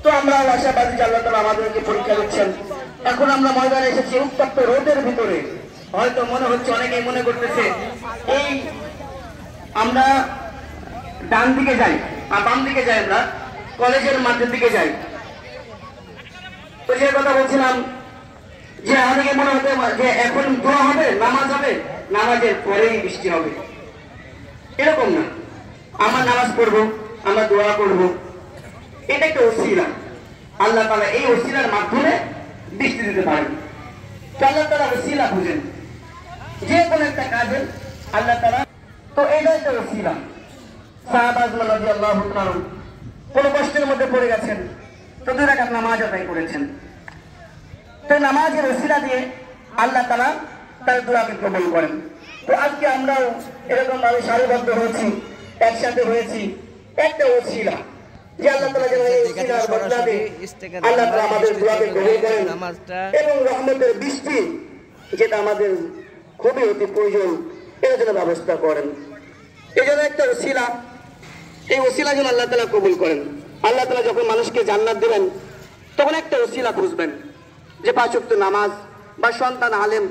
তো আমরা আশাবাদী যে আল্লাহ তাআলা আমাদেরকে পরীক্ষা দিচ্ছেন। এখন আমরা ময়দানে এসেছি উত্তপ্ত রোদের ভিতরে। হয়তো মনে হচ্ছে, অনেকেই মনে করতেছে এই আমরা ডান দিকে যাই আর বাম দিকে যাই, আমরা কলেজের মাঠের দিকে যাই। তো যে কথা বলছিলাম যে অনেকে মনে হতে যে এখন দোয়া হবে, নামাজ হবে, নামাজের পরেই বৃষ্টি হবে, এরকম না। আমরা নামাজ পড়বো, আমরা দোয়া করবো, এটা একটা ওসিলা। আল্লাহ তাআলা এই ওসিলার মাধ্যমে বৃষ্টি দিতে পারেন। তো আল্লাহ তাআলা ওসিলা বুঝেন যে কোনো একটা কাজে আল্লাহ তাআলা। তো এইটা একটা ওসিলা। সাহাবা রাদিয়াল্লাহু তাআলা কোন কষ্টের মধ্যে পড়ে গেছেন, তো 2 রাকাত নামাজ আদায় করেছেন। তো নামাজের ওসিলা দিয়ে আল্লাহ তাআলা তার দোয়াকে কবুল করেন। তো আজকে আমরাও এরকম ভাবে সারিবদ্ধ হয়েছি, একসাথে হয়েছি, একটা ওসিলা যে আল্লাহ তাআলা যেন এই ওসিলার বদলাতে আল্লাহ তাআলা আমাদের দোয়াকে কবুল করেন এবং রহমতের বৃষ্টি যেটা আমাদের খুবই অতি প্রয়োজন এর জন্য ব্যবস্থা করেন। এই জন্য একটা ওসিলা, এই ওসিলা যেন আল্লাহ তাআলা কবুল করেন। আল্লাহ তাআলা যখন মানুষকে জান্নাত দিবেন তখন একটা ওসিলা খুঁজবেন, যে 5 ওয়াক্ত নামাজ বা সন্তান আলেম